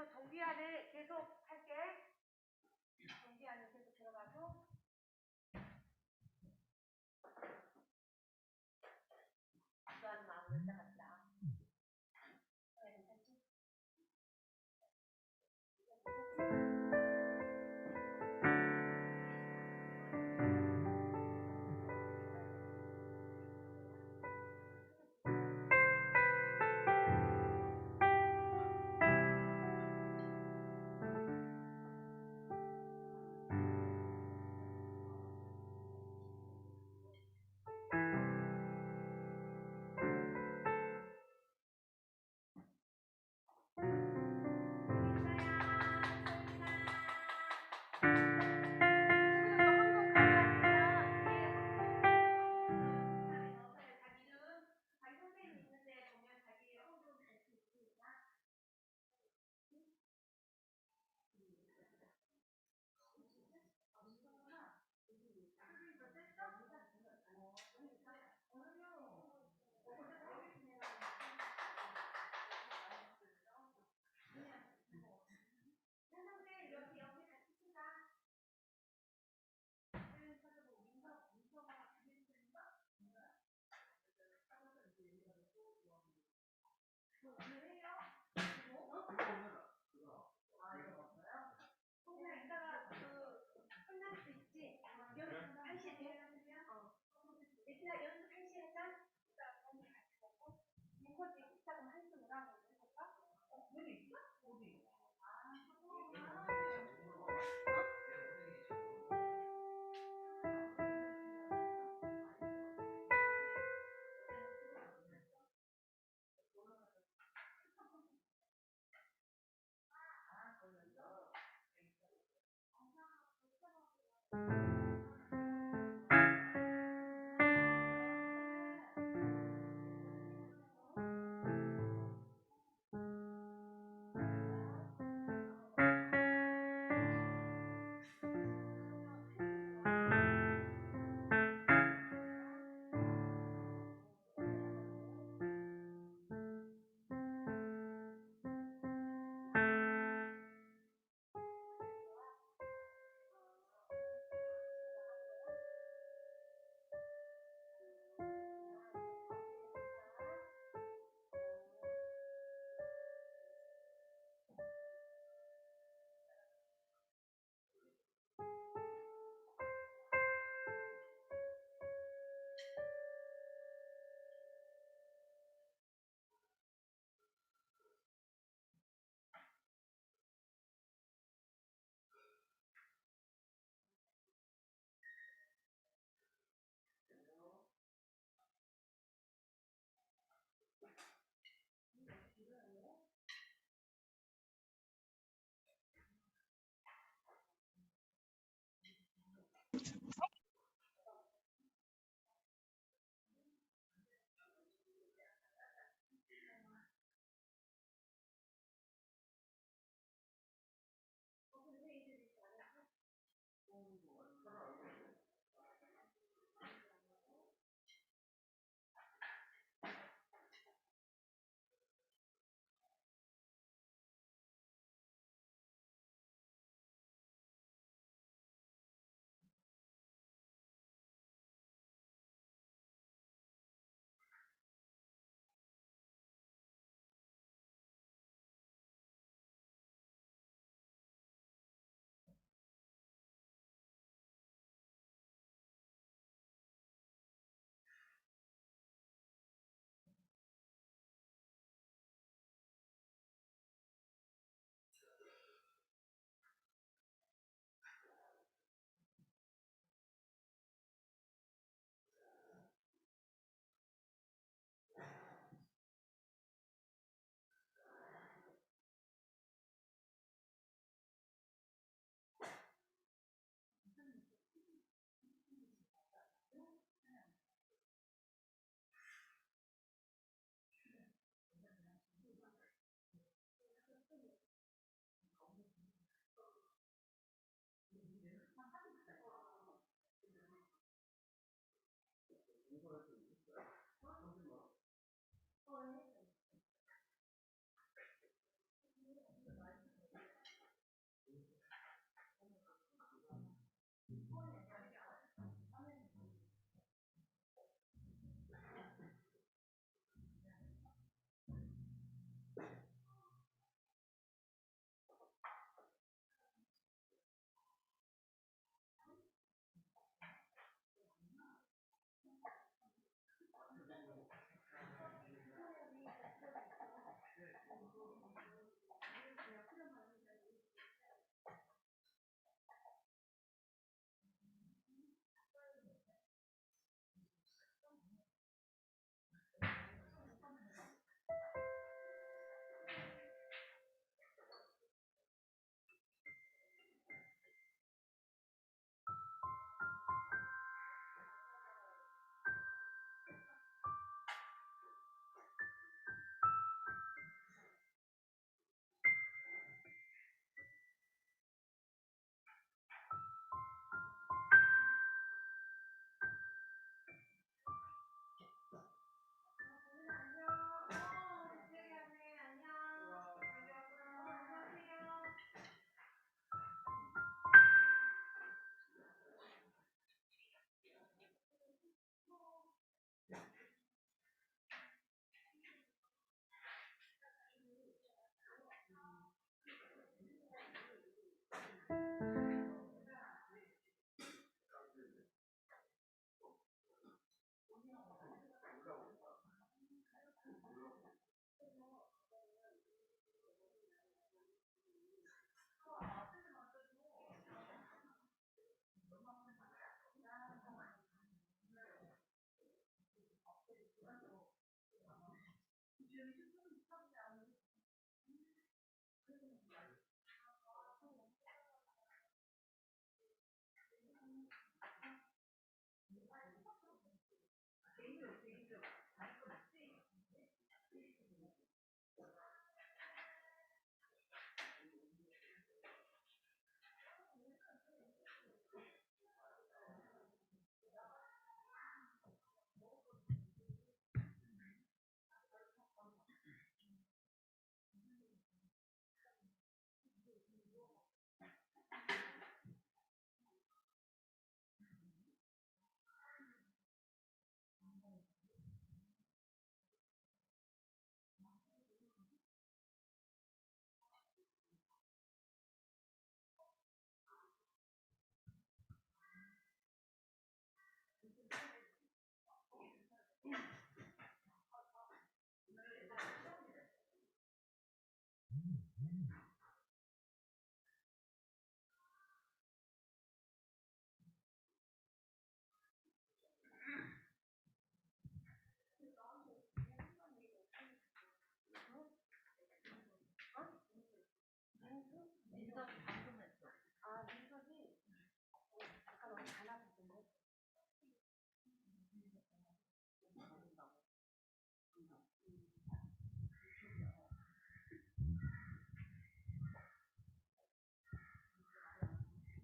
그래서 전기 안에 계속 할게. 전기 안에 계속 들어가서. 이거는 마음을 잡았다. 괜찮지?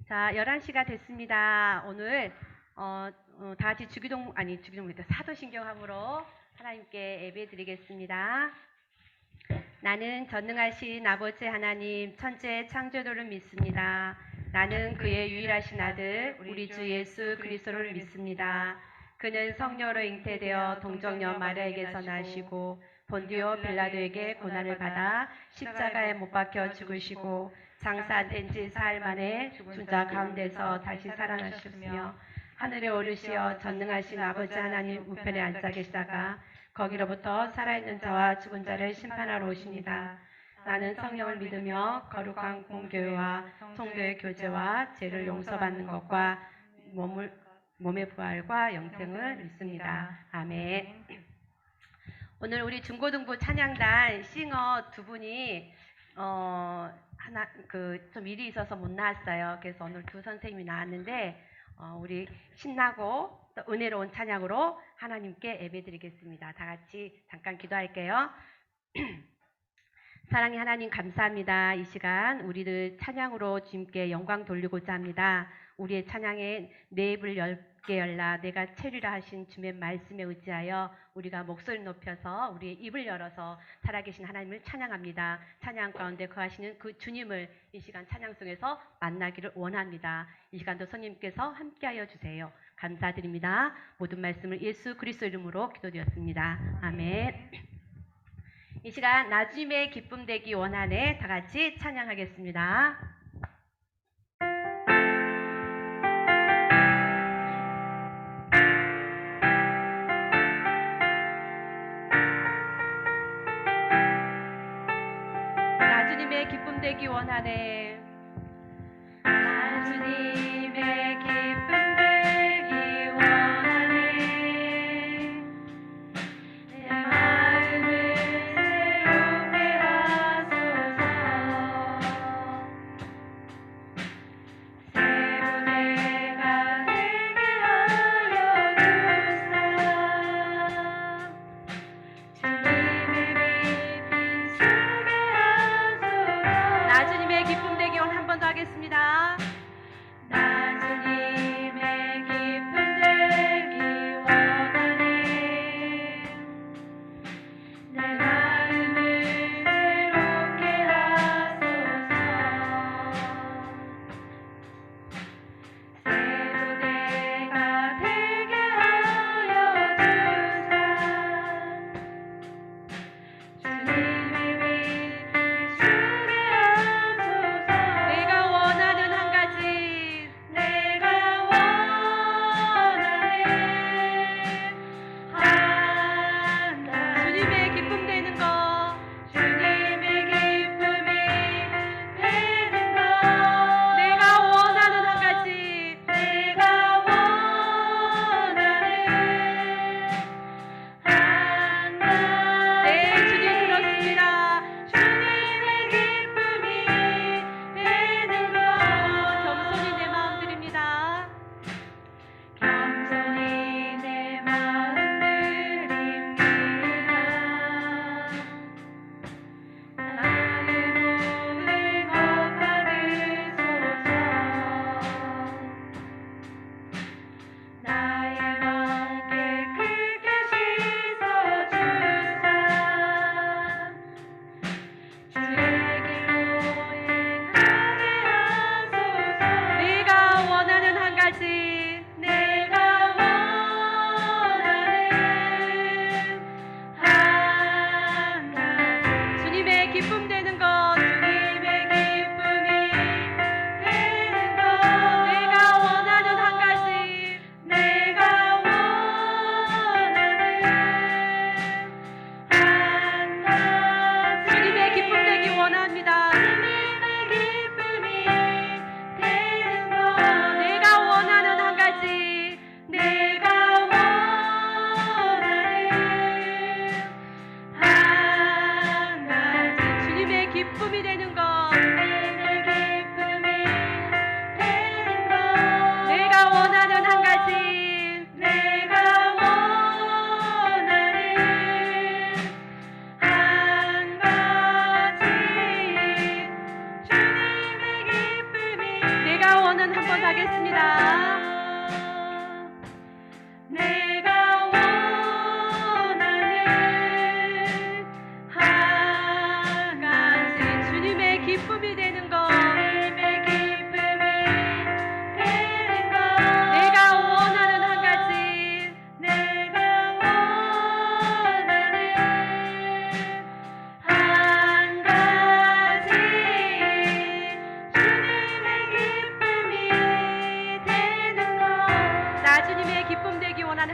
자, 11시가 됐습니다. 오늘 다 같이 주기도문부터 사도신경함으로 하나님께 예배드리겠습니다. 나는 전능하신 아버지 하나님 천지의 창조주를 믿습니다. 나는 그의 유일하신 아들 우리 주 예수 그리스도를 믿습니다. 그는 성령으로 잉태되어 동정녀 마리아에게서 나시고 본디오 빌라도에게 고난을 받아 십자가에 못 박혀 죽으시고 장사된 지 사흘 만에 죽은 자 가운데서 다시 살아나셨으며 하늘에 오르시어 전능하신 아버지 하나님 우편에 앉아 계시다가 거기로부터 살아있는 자와 죽은 자를 심판하러 오십니다. 나는 성령을 믿으며 거룩한 공교회와 성도의 교제와 죄를 용서받는 것과 몸의 부활과 영생을 믿습니다. 아멘. 오늘 우리 중고등부 찬양단 싱어 두 분이 좀 일이 있어서 못 나왔어요. 그래서 오늘 두 선생님이 나왔는데 우리 신나고 또 은혜로운 찬양으로 하나님께 예배드리겠습니다. 다 같이 잠깐 기도할게요. 사랑의 하나님 감사합니다. 이 시간 우리를 찬양으로 주님께 영광 돌리고자 합니다. 우리의 찬양에 내 입을 열게 열라 내가 채리라 하신 주님의 말씀에 의지하여 우리가 목소리 높여서 우리의 입을 열어서 살아계신 하나님을 찬양합니다. 찬양 가운데 거하시는 그 주님을 이 시간 찬양 속에서 만나기를 원합니다. 이 시간도 성령님께서 함께하여 주세요. 감사드립니다. 모든 말씀을 예수 그리스도 이름으로 기도드렸습니다. 아멘. 이 시간 나 주님의 기쁨 되기 원하네 다 같이 찬양하겠습니다. 나 주님의 기쁨 되기 원하네. 나 주님의 기쁨 되기 원하네. 내 마음을 새롭게 하소서. 새 무대가 되게 하여 주사. 주님의 빛 비추게 하소서. 나 주님의 기쁨 되기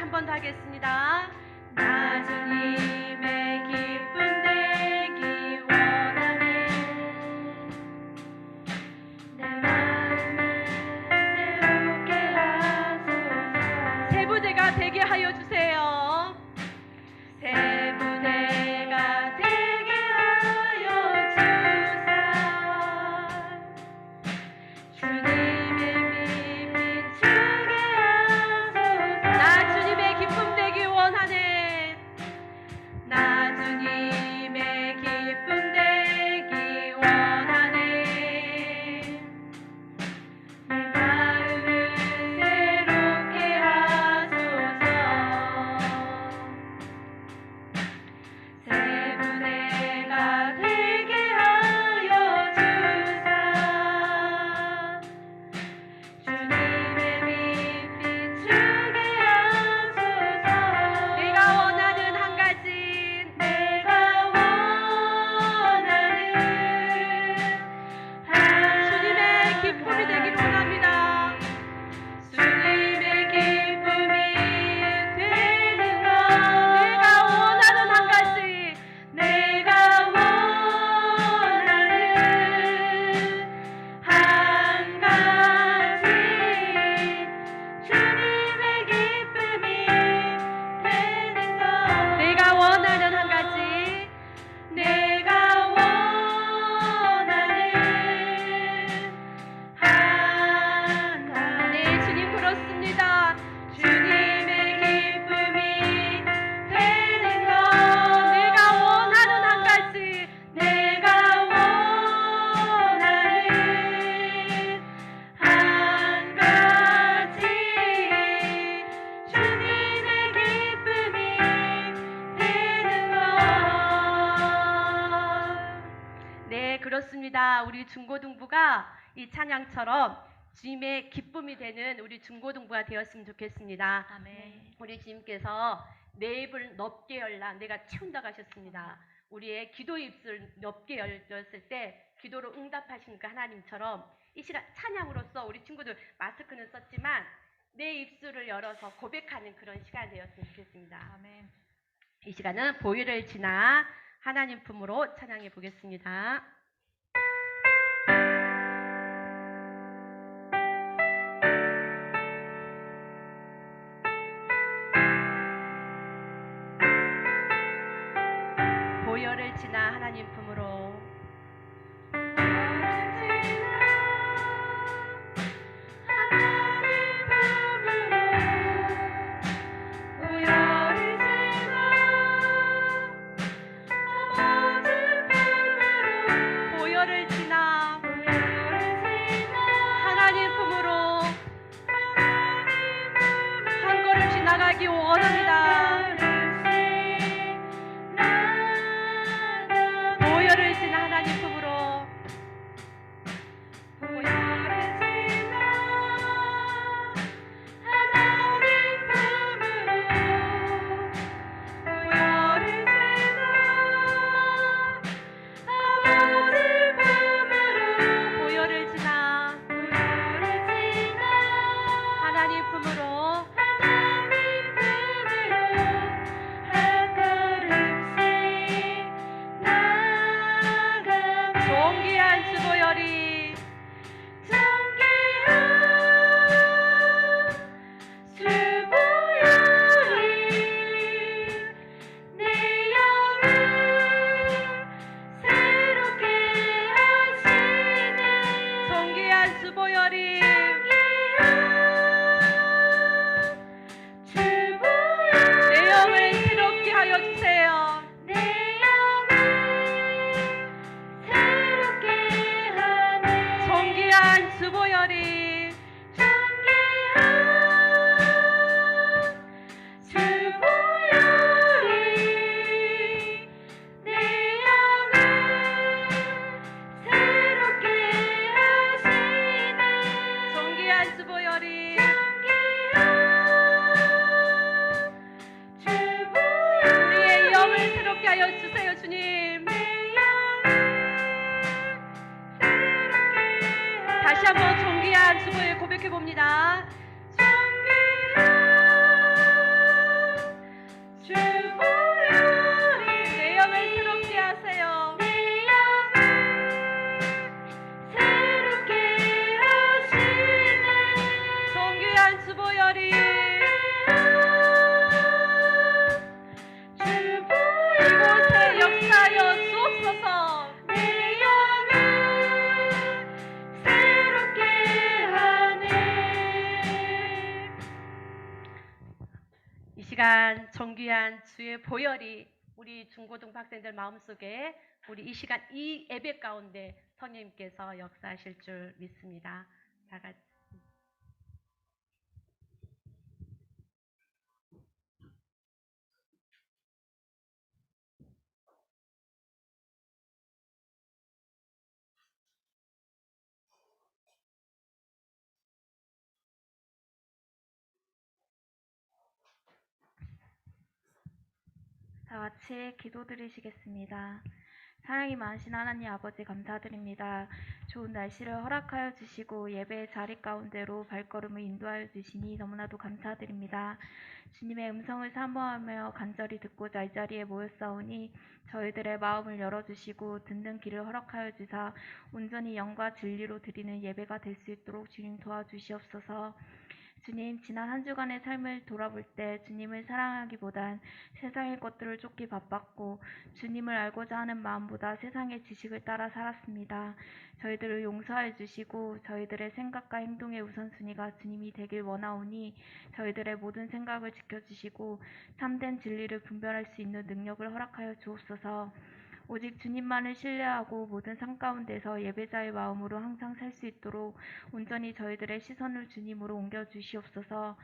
한 번 더 하겠습니다. 나 주님의 기쁨 되기 원하네. 내 마음을 새롭게 하소서. 세 부대가 되게 하여 주세요. 세 부대가 되게 하여 주사. 주님의 빛 비추게 하소서. 나 주님의 기쁨 되기 원하네. 나 주님의 기쁨 되기 원하네. 내 마음을 새롭게 하소서. 새 부대가 되게 하여 주사. 주님의 빛 비추게 하소서. 내가 원하는 한 가지, 내가 원하는 주님의 기쁨이 되기를 원합니다. 주님의 기쁨이 되는 것. 내가 원하는 한 가지, 내가 원하는 한 가지, 주님의 기쁨이 되는 것. 내가 원하는 한 가지, 내가 원하는 한 가지. 네, 주님 그렇습니다. 주님의 기쁨이 되는 것. 내가 원하는 한 가지, 내가 원하는 한 가지, 주님의 기쁨이 되는 것. 네, 그렇습니다. 우리 중고등부가 이 찬양처럼 주님의 기쁨이 되는 우리 중고등부가 되었으면 좋겠습니다. 아멘. 우리 주님께서 내 입을 넓게 열라 내가 채운다고 하셨습니다. 우리의 기도 입술 넓게 열렸을 때 기도로 응답하신 그 하나님처럼 이 시간 찬양으로서 우리 친구들 마스크는 썼지만 내 입술을 열어서 고백하는 그런 시간이 되었으면 좋겠습니다. 아멘. 이 시간은 보혈을 지나 하나님 품으로 찬양해 보겠습니다. 보혈을 지나 하나님 품으로. 보혈을 지나 하나님 품으로 한 걸음 지나가기 원합니다. 보혈을 지나 하나님 품으로. 보혈을 지나 하나님 품으로. 보혈을 지나 아버지 품으로. 보혈을 지나 하나님 품으로. 한 걸음씩 나가. 존귀한 주보혈이 내 영을 새롭게 하시네. 존귀한 주보혈이 내 영을 새롭게 하여 주세요. 내 영을 새롭게 하네. 존귀한 주보혈이 내 영을 새롭게 하시네. 존귀한 주보혈이 우리의 영을 새롭게 하여 주세요. 주님 다시 한번 존귀한 주보혈 고백해 봅니다. 존귀한 귀한 존귀한 주의 보혈이 우리 중고등부 학생들 마음속에 우리 이 시간 이 예배 가운데 성령님께서 역사하실 줄 믿습니다. 다 같이 다 같이 기도드리시겠습니다. 사랑이 많으신 하나님 아버지 감사드립니다. 좋은 날씨를 허락하여 주시고 예배의 자리 가운데로 발걸음을 인도하여 주시니 너무나도 감사드립니다. 주님의 음성을 사모하며 간절히 듣고자 이 자리에 모였사오니 저희들의 마음을 열어주시고 듣는 길을 허락하여 주사 온전히 영과 진리로 드리는 예배가 될 수 있도록 주님 도와주시옵소서. 주님, 지난 한 주간의 삶을 돌아볼 때 주님을 사랑하기보단 세상의 것들을 쫓기 바빴고 주님을 알고자 하는 마음보다 세상의 지식을 따라 살았습니다. 저희들을 용서해 주시고 저희들의 생각과 행동의 우선순위가 주님이 되길 원하오니 저희들의 모든 생각을 지켜주시고 참된 진리를 분별할 수 있는 능력을 허락하여 주옵소서. 오직 주님만을 신뢰하고 모든 삶 가운데서 예배자의 마음으로 항상 살 수 있도록 온전히 저희들의 시선을 주님으로 옮겨 주시옵소서.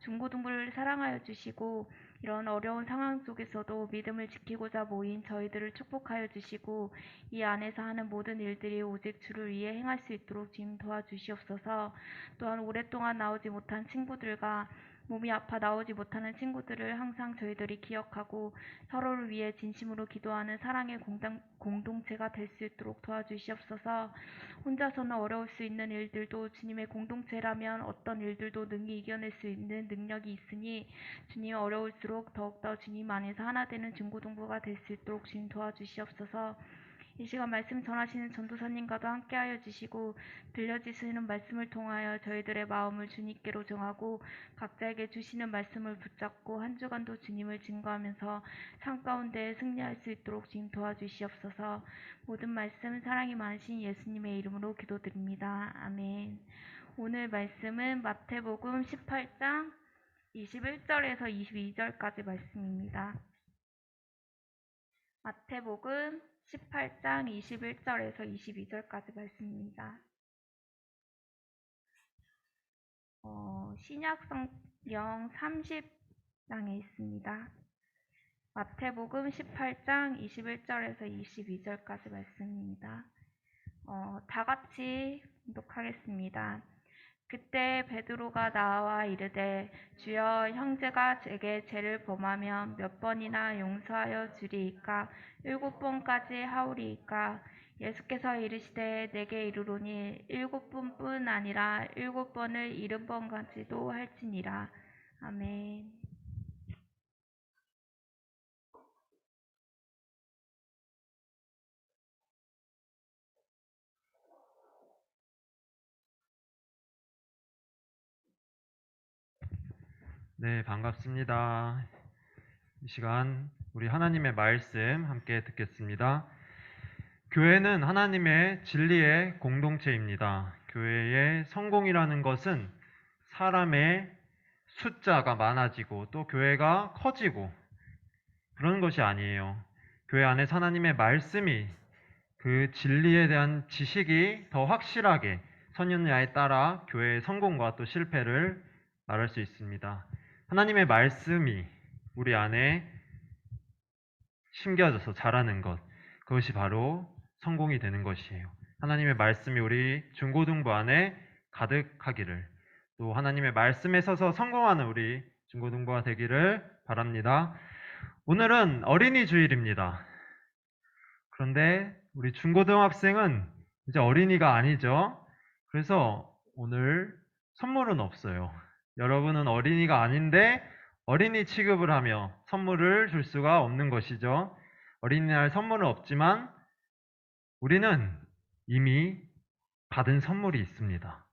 중고등부를 사랑하여 주시고 이런 어려운 상황 속에서도 믿음을 지키고자 모인 저희들을 축복하여 주시고 이 안에서 하는 모든 일들이 오직 주를 위해 행할 수 있도록 주님 도와주시옵소서. 또한 오랫동안 나오지 못한 친구들과 몸이 아파 나오지 못하는 친구들을 항상 저희들이 기억하고 서로를 위해 진심으로 기도하는 사랑의 공동체가 될 수 있도록 도와주시옵소서. 혼자서는 어려울 수 있는 일들도 주님의 공동체라면 어떤 일들도 능히 이겨낼 수 있는 능력이 있으니 주님 어려울수록 더욱더 주님 안에서 하나 되는 중고등부가 될 수 있도록 주님 도와주시옵소서. 이 시간 말씀 전하시는 전도사님과도 함께하여 주시고 들려주시는 말씀을 통하여 저희들의 마음을 주님께로 정하고 각자에게 주시는 말씀을 붙잡고 한 주간도 주님을 증거하면서 삶 가운데 승리할 수 있도록 주님 도와주시옵소서. 모든 말씀 사랑이 많으신 예수님의 이름으로 기도드립니다. 아멘. 오늘 말씀은 마태복음 18장 21절에서 22절까지 말씀입니다. 마태복음 18장 21절에서 22절까지 말씀입니다. 신약성경 30장에 있습니다. 마태복음 18장 21절에서 22절까지 말씀입니다. 다 같이 봉독하겠습니다. 그때 베드로가 나와 이르되 주여 형제가 제게 죄를 범하면 몇 번이나 용서하여 주리이까 7번까지 하오리이까 예수께서 이르시되 내게 이르노니 7번뿐 아니라 7번을 70번까지도 할지니라. 아멘. 네, 반갑습니다. 이 시간 우리 하나님의 말씀 함께 듣겠습니다. 교회는 하나님의 진리의 공동체입니다. 교회의 성공이라는 것은 사람의 숫자가 많아지고 또 교회가 커지고 그런 것이 아니에요. 교회 안에 하나님의 말씀이 그 진리에 대한 지식이 더 확실하게 선연야에 따라 교회의 성공과 또 실패를 말할 수 있습니다. 하나님의 말씀이 우리 안에 심겨져서 자라는 것, 그것이 바로 성공이 되는 것이에요. 하나님의 말씀이 우리 중고등부 안에 가득하기를, 또 하나님의 말씀에 서서 성공하는 우리 중고등부가 되기를 바랍니다. 오늘은 어린이 주일입니다. 그런데 우리 중고등학생은 이제 어린이가 아니죠. 그래서 오늘 선물은 없어요. 여러분은 어린이가 아닌데 어린이 취급을 하며 선물을 줄 수가 없는 것이죠. 어린이날 선물은 없지만 우리는 이미 받은 선물이 있습니다.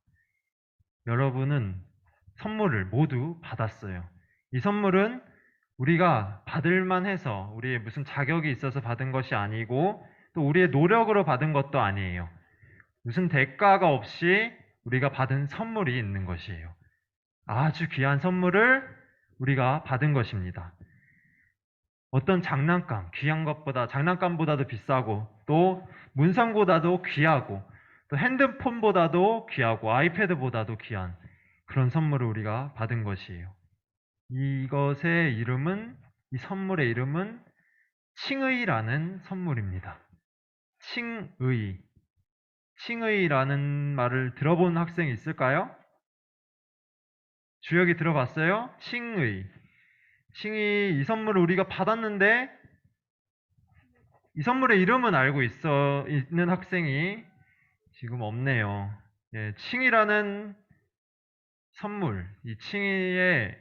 여러분은 선물을 모두 받았어요. 이 선물은 우리가 받을만 해서 우리의 무슨 자격이 있어서 받은 것이 아니고 또 우리의 노력으로 받은 것도 아니에요. 무슨 대가가 없이 우리가 받은 선물이 있는 것이에요. 아주 귀한 선물을 우리가 받은 것입니다. 어떤 장난감, 귀한 것보다 장난감보다도 비싸고 또 문상보다도 귀하고 또 핸드폰보다도 귀하고 아이패드보다도 귀한 그런 선물을 우리가 받은 것이에요. 이것의 이름은, 이 선물의 이름은 칭의라는 선물입니다. 칭의. 칭의라는 말을 들어본 학생이 있을까요? 주역이 들어봤어요? 칭의. 칭의, 이 선물을 우리가 받았는데 이 선물의 이름은 알고 있는 학생이 지금 없네요. 예, 칭의라는 선물, 이 칭의의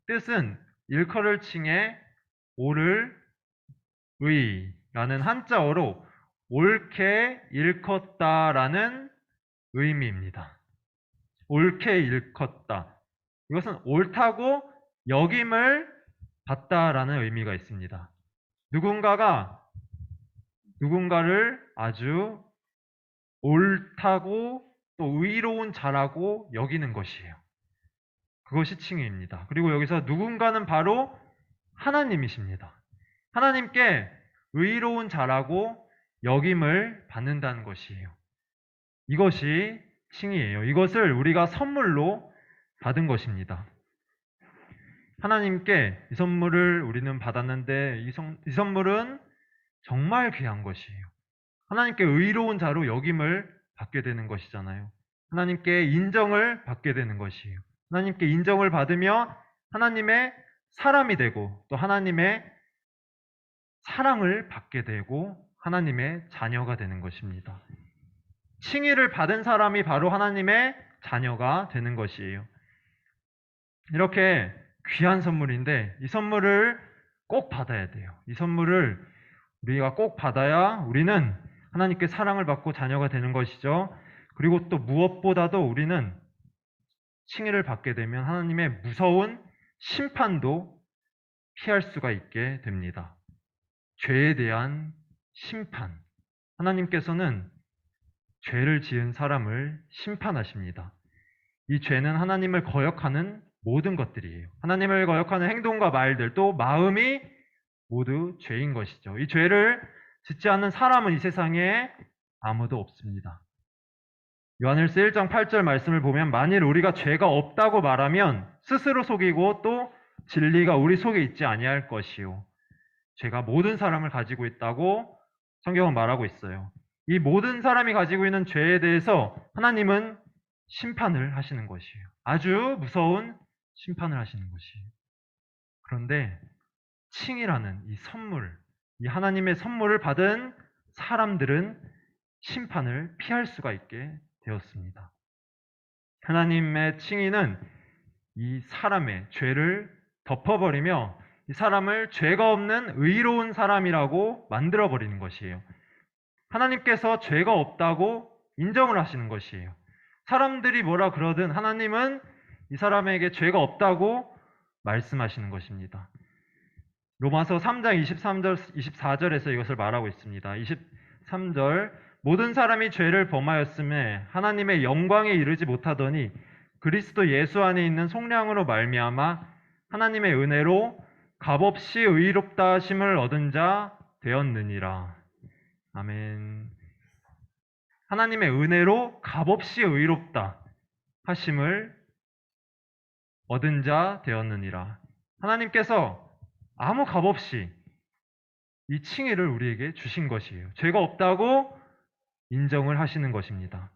뜻은 일컬을 칭해 옳을 의라는 한자어로 옳게 일컫다라는 의미입니다. 옳게 일컫다. 이것은 옳다고 여김을 받다라는 의미가 있습니다. 누군가를 아주 옳다고 또 의로운 자라고 여기는 것이에요. 그것이 칭의입니다. 그리고 여기서 누군가는 바로 하나님이십니다. 하나님께 의로운 자라고 여김을 받는다는 것이에요. 이것이 칭의예요. 이것을 우리가 선물로 받은 것입니다. 하나님께 이 선물을 우리는 받았는데 이 선물은 정말 귀한 것이에요. 하나님께 의로운 자로 여김을 받게 되는 것이잖아요. 하나님께 인정을 받게 되는 것이에요. 하나님께 인정을 받으며 하나님의 사람이 되고 또 하나님의 사랑을 받게 되고 하나님의 자녀가 되는 것입니다. 칭의를 받은 사람이 바로 하나님의 자녀가 되는 것이에요. 이렇게 귀한 선물인데 이 선물을 꼭 받아야 돼요. 이 선물을 우리가 꼭 받아야 우리는 하나님께 사랑을 받고 자녀가 되는 것이죠. 그리고 또 무엇보다도 우리는 칭의를 받게 되면 하나님의 무서운 심판도 피할 수가 있게 됩니다. 죄에 대한 심판. 하나님께서는 죄를 지은 사람을 심판하십니다. 이 죄는 하나님을 거역하는 모든 것들이에요. 하나님을 거역하는 행동과 말들, 또 마음이 모두 죄인 것이죠. 이 죄를 짓지 않는 사람은 이 세상에 아무도 없습니다. 요한일서 1장 8절 말씀을 보면 만일 우리가 죄가 없다고 말하면 스스로 속이고 또 진리가 우리 속에 있지 아니할 것이요. 죄가 모든 사람을 가지고 있다고 성경은 말하고 있어요. 이 모든 사람이 가지고 있는 죄에 대해서 하나님은 심판을 하시는 것이에요. 아주 무서운 심판을 하시는 것이에요. 그런데 칭이라는 이 선물, 이 하나님의 선물을 받은 사람들은 심판을 피할 수가 있게 되었습니다. 하나님의 칭의는 이 사람의 죄를 덮어버리며 이 사람을 죄가 없는 의로운 사람이라고 만들어버리는 것이에요. 하나님께서 죄가 없다고 인정을 하시는 것이에요. 사람들이 뭐라 그러든 하나님은 이 사람에게 죄가 없다고 말씀하시는 것입니다. 로마서 3장 23절, 24절에서 이것을 말하고 있습니다. 23절 모든 사람이 죄를 범하였음에 하나님의 영광에 이르지 못하더니 그리스도 예수 안에 있는 속량으로 말미암아 하나님의 은혜로 값없이 의롭다 하심을 얻은 자 되었느니라. 아멘. 하나님의 은혜로 값없이 의롭다 하심을 얻은 자 되었느니라. 하나님께서 아무 값없이 이 칭의를 우리에게 주신 것이에요. 죄가 없다고 인정을 하시는 것입니다.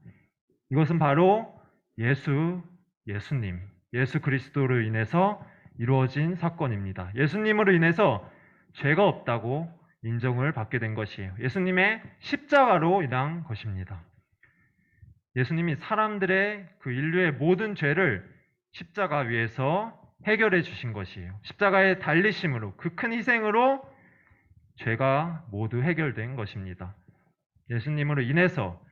이것은 바로 예수님, 예수 그리스도로 인해서 이루어진 사건입니다. 예수님으로 인해서 죄가 없다고 인정을 받게 된 것이에요. 예수님의 십자가로 인한 것입니다. 예수님이 사람들의 그 인류의 모든 죄를 십자가 위에서 해결해 주신 것이에요. 십자가의 달리심으로, 그 큰 희생으로 죄가 모두 해결된 것입니다. 예수님으로 인해서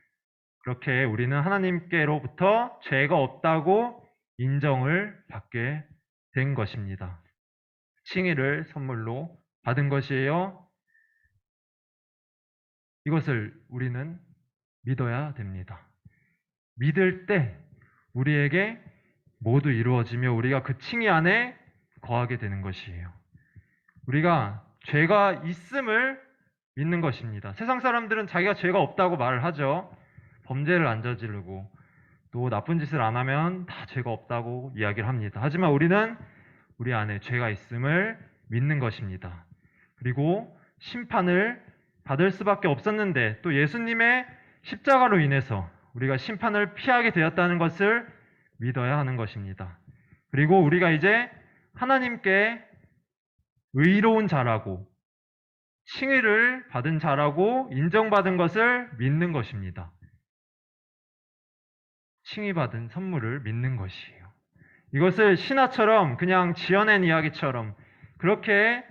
그렇게 우리는 하나님께로부터 죄가 없다고 인정을 받게 된 것입니다. 칭의를 선물로 받은 것이에요. 이것을 우리는 믿어야 됩니다. 믿을 때 우리에게 모두 이루어지며 우리가 그 칭의 안에 거하게 되는 것이에요. 우리가 죄가 있음을 믿는 것입니다. 세상 사람들은 자기가 죄가 없다고 말을 하죠. 범죄를 안 저지르고 또 나쁜 짓을 안 하면 다 죄가 없다고 이야기를 합니다. 하지만 우리는 우리 안에 죄가 있음을 믿는 것입니다. 그리고 심판을 받을 수밖에 없었는데 또 예수님의 십자가로 인해서 우리가 심판을 피하게 되었다는 것을 믿어야 하는 것입니다. 그리고 우리가 이제 하나님께 의로운 자라고 칭의를 받은 자라고 인정받은 것을 믿는 것입니다. 칭의받은 선물을 믿는 것이에요. 이것을 신화처럼 그냥 지어낸 이야기처럼 그렇게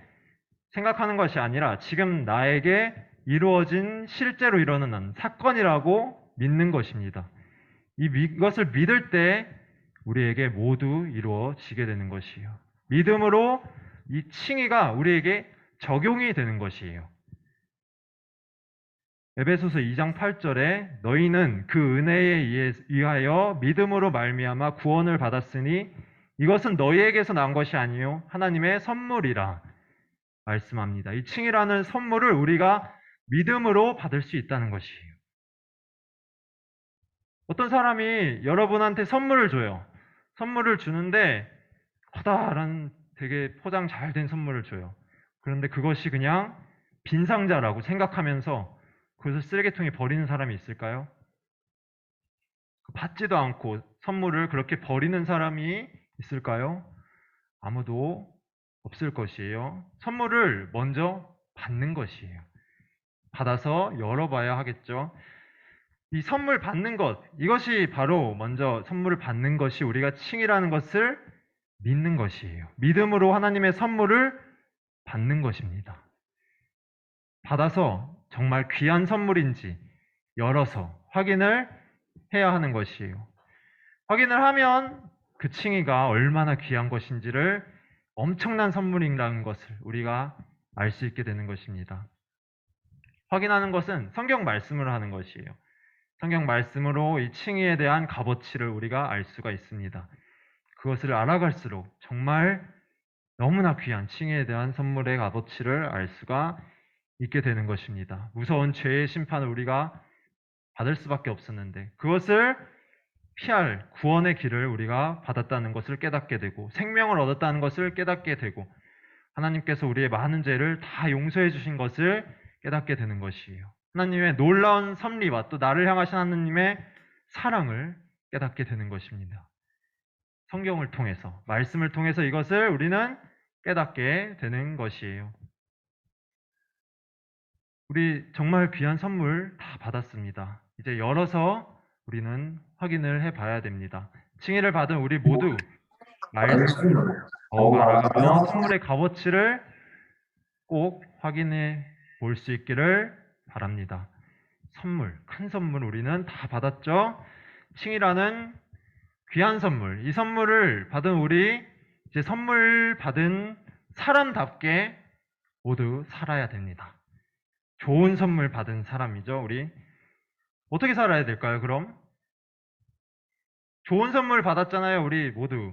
생각하는 것이 아니라 지금 나에게 이루어진 실제로 일어나는 사건이라고 믿는 것입니다. 이것을 믿을 때 우리에게 모두 이루어지게 되는 것이에요. 믿음으로 이 칭의가 우리에게 적용이 되는 것이에요. 에베소서 2장 8절에 너희는 그 은혜에 의하여 믿음으로 말미암아 구원을 받았으니 이것은 너희에게서 난 것이 아니요 하나님의 선물이라 말씀합니다. 이 칭의라는 선물을 우리가 믿음으로 받을 수 있다는 것이에요. 어떤 사람이 여러분한테 선물을 줘요. 선물을 주는데 커다란 되게 포장 잘 된 선물을 줘요. 그런데 그것이 그냥 빈 상자라고 생각하면서 그것을 쓰레기통에 버리는 사람이 있을까요? 받지도 않고 선물을 그렇게 버리는 사람이 있을까요? 아무도 없을 것이에요. 선물을 먼저 받는 것이에요. 받아서 열어봐야 하겠죠. 이 선물 받는 것, 이것이 바로 먼저 선물을 받는 것이 우리가 칭의라는 것을 믿는 것이에요. 믿음으로 하나님의 선물을 받는 것입니다. 받아서 정말 귀한 선물인지 열어서 확인을 해야 하는 것이에요. 확인을 하면 그 칭의가 얼마나 귀한 것인지를 엄청난 선물이라는 것을 우리가 알 수 있게 되는 것입니다. 확인하는 것은 성경 말씀으로 하는 것이에요. 성경 말씀으로 이 칭의에 대한 값어치를 우리가 알 수가 있습니다. 그것을 알아갈수록 정말 너무나 귀한 칭의에 대한 선물의 값어치를 알 수가 있게 되는 것입니다. 무서운 죄의 심판을 우리가 받을 수밖에 없었는데 그것을 피할 구원의 길을 우리가 받았다는 것을 깨닫게 되고 생명을 얻었다는 것을 깨닫게 되고 하나님께서 우리의 많은 죄를 다 용서해 주신 것을 깨닫게 되는 것이에요. 하나님의 놀라운 섭리와 또 나를 향하신 하나님의 사랑을 깨닫게 되는 것입니다. 성경을 통해서, 말씀을 통해서 이것을 우리는 깨닫게 되는 것이에요. 우리 정말 귀한 선물 다 받았습니다. 이제 열어서 우리는 확인을 해봐야 됩니다. 칭의를 받은 우리 모두 말씀을 알아가며 선물의 값어치를 꼭 확인해 볼 수 있기를 바랍니다. 선물, 큰 선물 우리는 다 받았죠? 칭의라는 귀한 선물, 이 선물을 받은 우리 이제 선물 받은 사람답게 모두 살아야 됩니다. 좋은 선물 받은 사람이죠, 우리. 어떻게 살아야 될까요, 그럼? 좋은 선물 받았잖아요, 우리 모두.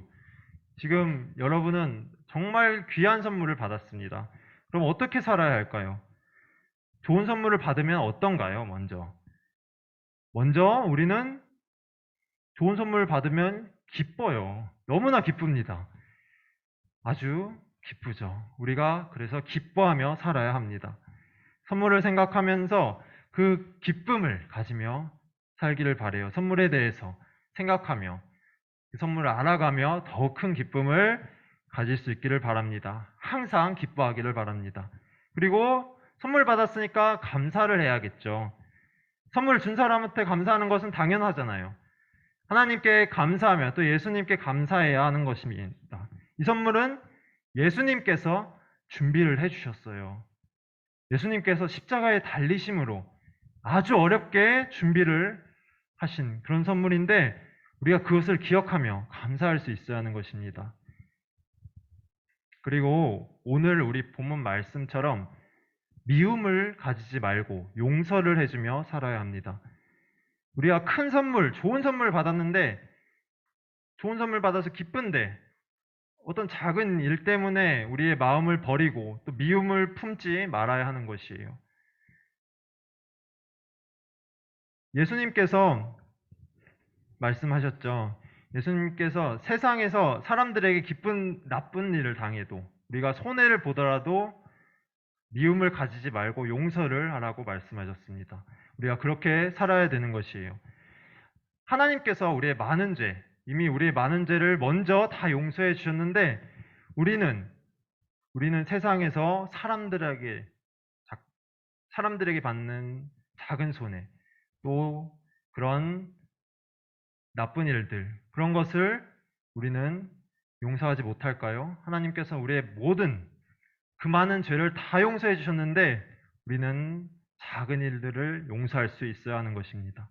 지금 여러분은 정말 귀한 선물을 받았습니다. 그럼 어떻게 살아야 할까요? 좋은 선물을 받으면 어떤가요, 먼저 우리는 좋은 선물을 받으면 기뻐요. 너무나 기쁩니다. 아주 기쁘죠. 우리가 그래서 기뻐하며 살아야 합니다. 선물을 생각하면서 그 기쁨을 가지며 살기를 바라요. 선물에 대해서 생각하며 그 선물을 알아가며 더 큰 기쁨을 가질 수 있기를 바랍니다. 항상 기뻐하기를 바랍니다. 그리고 선물 받았으니까 감사를 해야겠죠. 선물 준 사람한테 감사하는 것은 당연하잖아요. 하나님께 감사하며 또 예수님께 감사해야 하는 것입니다. 이 선물은 예수님께서 준비를 해주셨어요. 예수님께서 십자가에 달리심으로 아주 어렵게 준비를 하신 그런 선물인데 우리가 그것을 기억하며 감사할 수 있어야 하는 것입니다. 그리고 오늘 우리 본문 말씀처럼 미움을 가지지 말고 용서를 해주며 살아야 합니다. 우리가 큰 선물, 좋은 선물 받았는데 좋은 선물 받아서 기쁜데 어떤 작은 일 때문에 우리의 마음을 버리고 또 미움을 품지 말아야 하는 것이에요. 예수님께서 말씀하셨죠. 예수님께서 세상에서 사람들에게 나쁜 일을 당해도 우리가 손해를 보더라도 미움을 가지지 말고 용서를 하라고 말씀하셨습니다. 우리가 그렇게 살아야 되는 것이에요. 하나님께서 이미 우리의 많은 죄를 먼저 다 용서해 주셨는데 우리는 세상에서 사람들에게 받는 작은 손해, 또 그런 나쁜 일들, 그런 것을 우리는 용서하지 못할까요? 하나님께서 우리의 모든 그 많은 죄를 다 용서해 주셨는데 우리는 작은 일들을 용서할 수 있어야 하는 것입니다.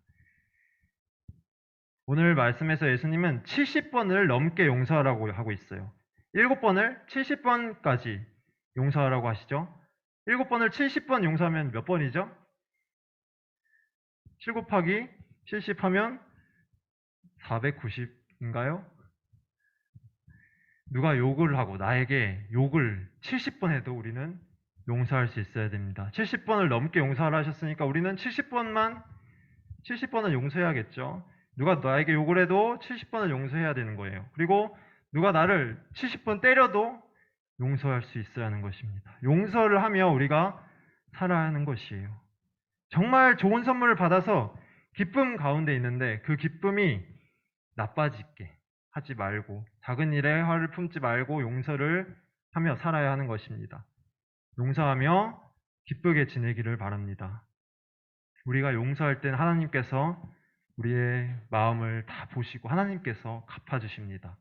오늘 말씀에서 예수님은 70번을 넘게 용서하라고 하고 있어요. 7번을 70번까지 용서하라고 하시죠. 7번을 70번 용서하면 몇 번이죠? 7 곱하기 70 하면 490인가요? 누가 욕을 하고 나에게 욕을 70번 해도 우리는 용서할 수 있어야 됩니다. 70번을 넘게 용서하라 하셨으니까 우리는 70번은 용서해야겠죠. 누가 나에게 욕을 해도 70번을 용서해야 되는 거예요. 그리고 누가 나를 70번 때려도 용서할 수 있어야 하는 것입니다. 용서를 하며 우리가 살아야 하는 것이에요. 정말 좋은 선물을 받아서 기쁨 가운데 있는데 그 기쁨이 나빠지게 하지 말고 작은 일에 화를 품지 말고 용서를 하며 살아야 하는 것입니다. 용서하며 기쁘게 지내기를 바랍니다. 우리가 용서할 때는 하나님께서 우리의 마음을 다 보시고 하나님께서 갚아주십니다.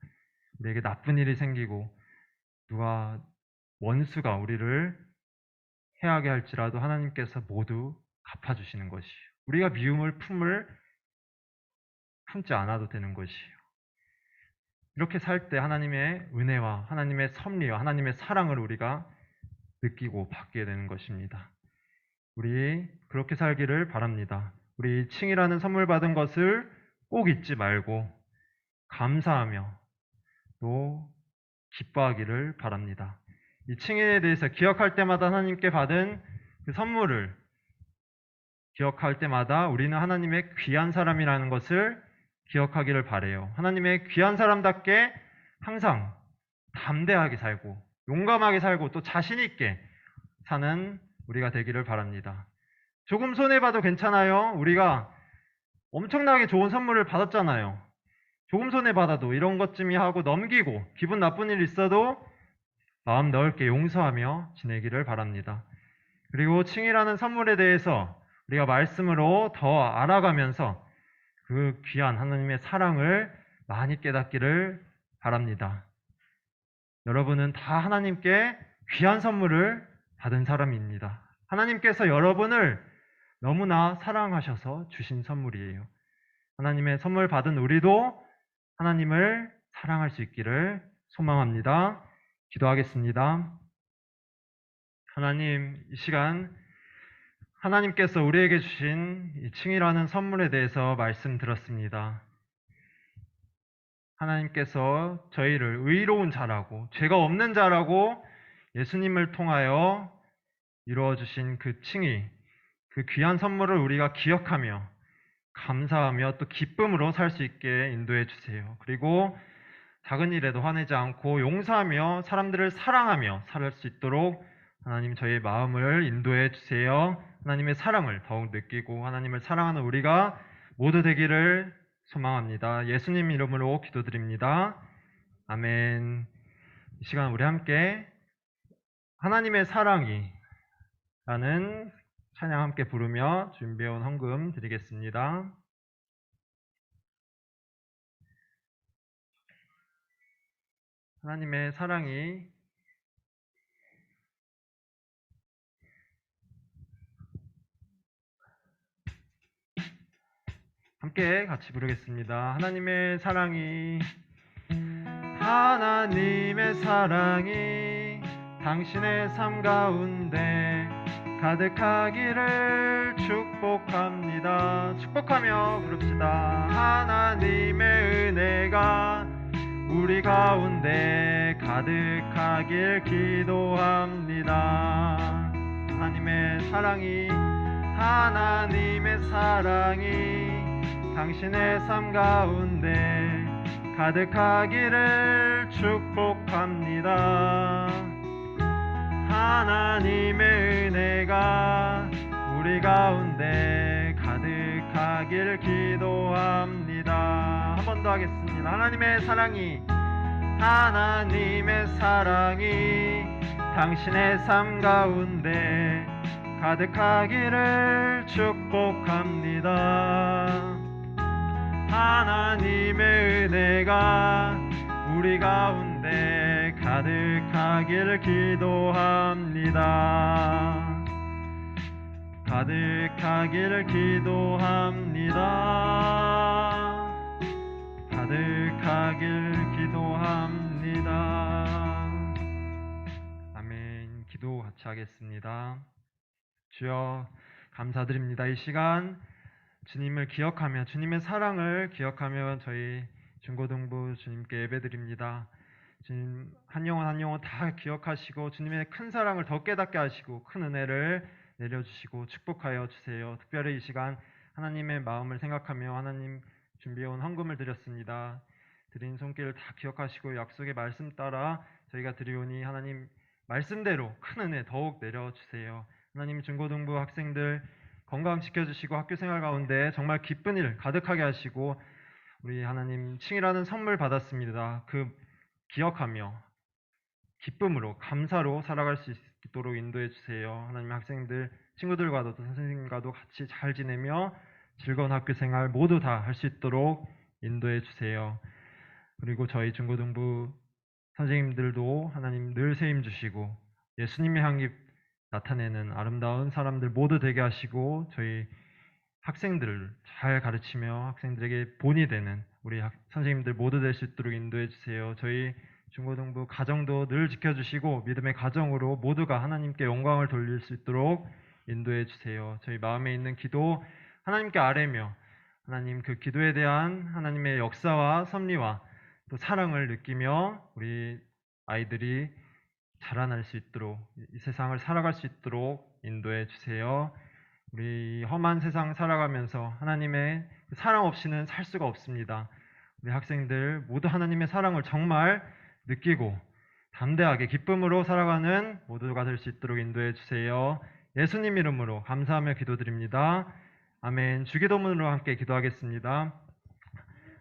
우리에게 나쁜 일이 생기고 누가 원수가 우리를 해하게 할지라도 하나님께서 모두 갚아주시는 것이에요. 우리가 미움을 품지 않아도 되는 것이에요. 이렇게 살 때 하나님의 은혜와 하나님의 섭리와 하나님의 사랑을 우리가 느끼고 받게 되는 것입니다. 우리 그렇게 살기를 바랍니다. 우리 칭이라는 선물 받은 것을 꼭 잊지 말고 감사하며 또 기뻐하기를 바랍니다. 이 칭에 대해서 기억할 때마다 하나님께 받은 그 선물을 기억할 때마다 우리는 하나님의 귀한 사람이라는 것을 기억하기를 바라요. 하나님의 귀한 사람답게 항상 담대하게 살고 용감하게 살고 또 자신 있게 사는 우리가 되기를 바랍니다. 조금 손해봐도 괜찮아요. 우리가 엄청나게 좋은 선물을 받았잖아요. 조금 손해받아도 이런 것쯤이 하고 넘기고 기분 나쁜 일 있어도 마음 넓게 용서하며 지내기를 바랍니다. 그리고 칭이라는 선물에 대해서 우리가 말씀으로 더 알아가면서 그 귀한 하나님의 사랑을 많이 깨닫기를 바랍니다. 여러분은 다 하나님께 귀한 선물을 받은 사람입니다. 하나님께서 여러분을 너무나 사랑하셔서 주신 선물이에요. 하나님의 선물 받은 우리도 하나님을 사랑할 수 있기를 소망합니다. 기도하겠습니다. 하나님, 이 시간 하나님께서 우리에게 주신 이 칭이라는 선물에 대해서 말씀 들었습니다. 하나님께서 저희를 의로운 자라고 죄가 없는 자라고 예수님을 통하여 이루어주신 그 칭의, 그 귀한 선물을 우리가 기억하며 감사하며 또 기쁨으로 살 수 있게 인도해 주세요. 그리고 작은 일에도 화내지 않고 용서하며 사람들을 사랑하며 살 수 있도록 하나님 저희의 마음을 인도해 주세요. 하나님의 사랑을 더욱 느끼고 하나님을 사랑하는 우리가 모두 되기를 소망합니다. 예수님 이름으로 기도드립니다. 아멘. 이 시간 우리 함께 하나님의 사랑이 라는 찬양 함께 부르며 준비해온 헌금 드리겠습니다. 하나님의 사랑이 함께 같이 부르겠습니다. 하나님의 사랑이 당신의 삶 가운데 가득하기를 축복합니다. 축복하며 부릅시다. 하나님의 은혜가 우리 가운데 가득하길 기도합니다. 하나님의 사랑이 당신의 삶 가운데 가득하기를 축복합니다. 하나님의 은혜가 우리 가운데 가득하길 기도합니다. 한 번 더 하겠습니다. 하나님의 사랑이 당신의 삶 가운데 가득하기를 축복합니다. 하나님의 은혜가 우리 가운데 가득하길 기도합니다. 가득하길 기도합니다. 가득하길 기도합니다. 아멘. 기도 같이 하겠습니다. 주여 감사드립니다. 이 시간 주님을 기억하며 주님의 사랑을 기억하며 저희 중고등부 주님께 예배드립니다. 주님 한 영혼 다 기억하시고 주님의 큰 사랑을 더 깨닫게 하시고 큰 은혜를 내려주시고 축복하여 주세요. 특별히 이 시간 하나님의 마음을 생각하며 하나님 준비해온 헌금을 드렸습니다. 드린 손길을 다 기억하시고 약속의 말씀 따라 저희가 드리오니 하나님 말씀대로 큰 은혜 더욱 내려주세요. 하나님 중고등부 학생들 건강시켜주시고 학교생활 가운데 정말 기쁜 일 가득하게 하시고 우리 하나님 칭이라는 선물 받았습니다. 그 기억하며 기쁨으로 감사로 살아갈 수 있도록 인도해 주세요. 하나님 학생들 친구들과도 선생님과도 같이 잘 지내며 즐거운 학교생활 모두 다 할 수 있도록 인도해 주세요. 그리고 저희 중고등부 선생님들도 하나님 늘 세임 주시고 예수님의 향기 나타내는 아름다운 사람들 모두 되게 하시고 저희 학생들을 잘 가르치며 학생들에게 본이 되는 우리 선생님들 모두 될 수 있도록 인도해 주세요. 저희 중고등부 가정도 늘 지켜주시고 믿음의 가정으로 모두가 하나님께 영광을 돌릴 수 있도록 인도해 주세요. 저희 마음에 있는 기도 하나님께 아뢰며 하나님 그 기도에 대한 하나님의 역사와 섭리와 또 사랑을 느끼며 우리 아이들이 자라날 수 있도록 이 세상을 살아갈 수 있도록 인도해 주세요. 우리 험한 세상 살아가면서 하나님의 사랑 없이는 살 수가 없습니다. 우리 학생들 모두 하나님의 사랑을 정말 느끼고 담대하게 기쁨으로 살아가는 모두가 될 수 있도록 인도해 주세요. 예수님 이름으로 감사하며 기도드립니다. 아멘. 주기도문으로 함께 기도하겠습니다.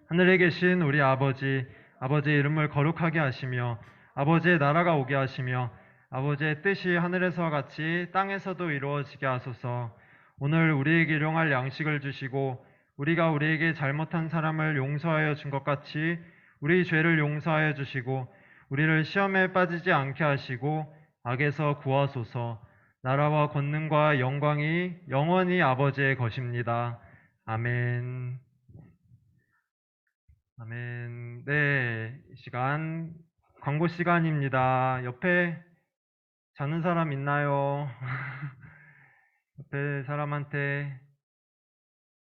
하늘에 계신 우리 아버지의 이름을 거룩하게 하시며 아버지의 나라가 오게 하시며 아버지의 뜻이 하늘에서와 같이 땅에서도 이루어지게 하소서. 오늘 우리에게 일용할 양식을 주시고 우리가 우리에게 잘못한 사람을 용서하여 준 것 같이 우리 죄를 용서하여 주시고 우리를 시험에 빠지지 않게 하시고 악에서 구하소서. 나라와 권능과 영광이 영원히 아버지의 것입니다. 아멘. 아멘. 네, 이 시간 광고 시간입니다. 옆에 자는 사람 있나요? 옆에 사람한테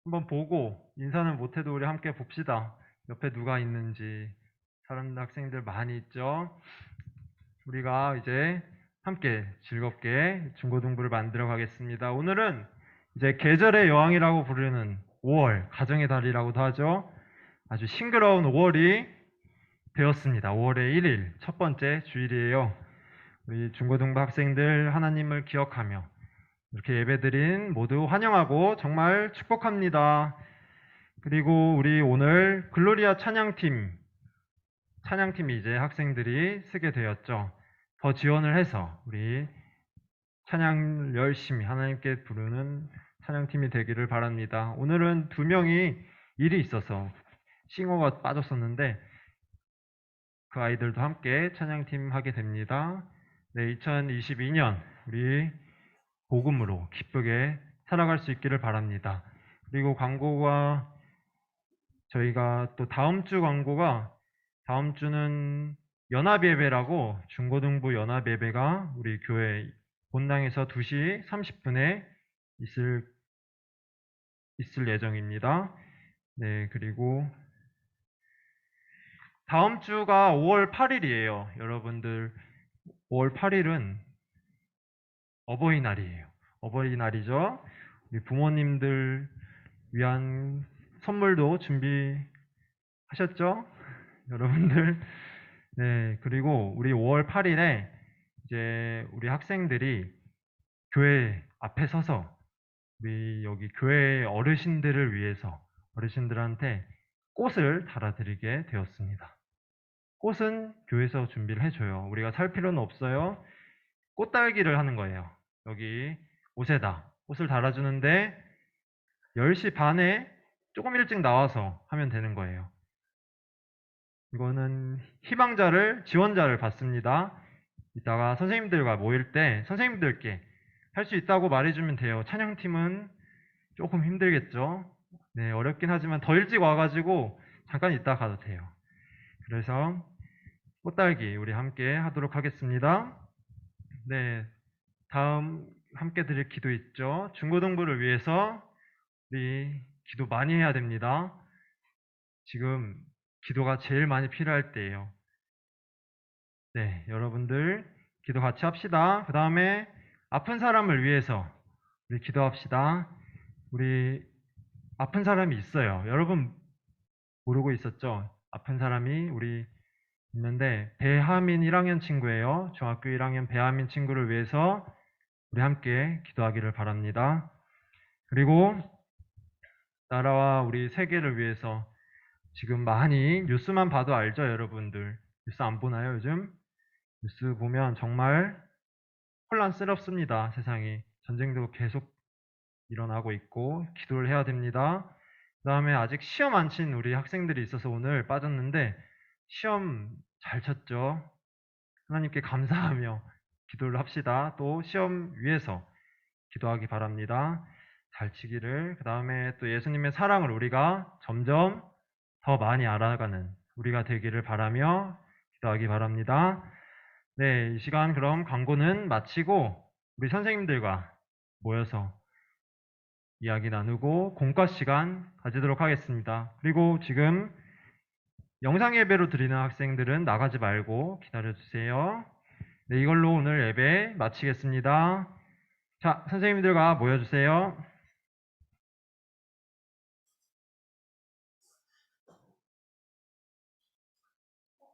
한번 보고 인사는 못해도 우리 함께 봅시다. 옆에 누가 있는지. 학생들 많이 있죠? 우리가 이제 함께 즐겁게 중고등부를 만들어 가겠습니다. 오늘은 이제 계절의 여왕이라고 부르는 5월, 가정의 달이라고도 하죠. 아주 싱그러운 5월이 되었습니다. 5월의 1일, 첫 번째 주일이에요. 우리 중고등부 학생들 하나님을 기억하며 이렇게 예배드린 모두 환영하고 정말 축복합니다. 그리고 우리 오늘 글로리아 찬양팀이 이제 학생들이 쓰게 되었죠. 더 지원을 해서 우리 찬양을 열심히 하나님께 부르는 찬양팀이 되기를 바랍니다. 오늘은 2명이 일이 있어서 싱어가 빠졌었는데 그 아이들도 함께 찬양팀 하게 됩니다. 네, 2022년 우리 복음으로 기쁘게 살아갈 수 있기를 바랍니다. 그리고 광고가 저희가 또 다음 주 광고가 다음 주는 연합예배라고 중고등부 연합예배가 우리 교회 본당에서 2시 30분에 있을 예정입니다. 네, 그리고 다음 주가 5월 8일이에요. 여러분들 5월 8일은 어버이날이에요. 어버이날이죠. 우리 부모님들 위한 선물도 준비하셨죠? 여러분들. 네, 그리고 우리 5월 8일에 이제 우리 학생들이 교회 앞에 서서 우리 여기 교회 어르신들을 위해서 어르신들한테 꽃을 달아드리게 되었습니다. 꽃은 교회에서 준비를 해줘요. 우리가 살 필요는 없어요. 꽃달기를 하는 거예요. 여기 옷에다 꽃을 달아주는데 10시 반에 조금 일찍 나와서 하면 되는 거예요. 이거는 지원자를 받습니다. 이따가 선생님들과 모일 때 선생님들께 할 수 있다고 말해주면 돼요. 찬양팀은 조금 힘들겠죠. 네, 어렵긴 하지만 더 일찍 와가지고 잠깐 있다 가도 돼요. 그래서 꽃달기 우리 함께 하도록 하겠습니다. 네, 다음 함께 드릴 기도 있죠. 중고등부를 위해서 우리 기도 많이 해야 됩니다. 지금 기도가 제일 많이 필요할 때예요. 네, 여러분들 기도 같이 합시다. 그 다음에 아픈 사람을 위해서 우리 기도합시다. 우리 아픈 사람이 있어요. 여러분 모르고 있었죠? 아픈 사람이 우리 있는데 배하민 1학년 친구예요. 중학교 1학년 배하민 친구를 위해서 우리 함께 기도하기를 바랍니다. 그리고 나라와 우리 세계를 위해서 지금 많이 뉴스만 봐도 알죠, 여러분들? 뉴스 안 보나요, 요즘? 뉴스 보면 정말 혼란스럽습니다, 세상이. 전쟁도 계속 일어나고 있고 기도를 해야 됩니다. 그 다음에 아직 시험 안 친 우리 학생들이 있어서 오늘 빠졌는데 시험 잘 쳤죠? 하나님께 감사하며 기도를 합시다. 또 시험 위해서 기도하기 바랍니다. 잘 치기를. 그 다음에 또 예수님의 사랑을 우리가 점점 더 많이 알아가는 우리가 되기를 바라며 기도하기 바랍니다. 네, 이 시간 그럼 광고는 마치고 우리 선생님들과 모여서 이야기 나누고 공과 시간 가지도록 하겠습니다. 그리고 지금 영상 예배로 드리는 학생들은 나가지 말고 기다려주세요. 네, 이걸로 오늘 예배 마치겠습니다. 자, 선생님들과 모여주세요.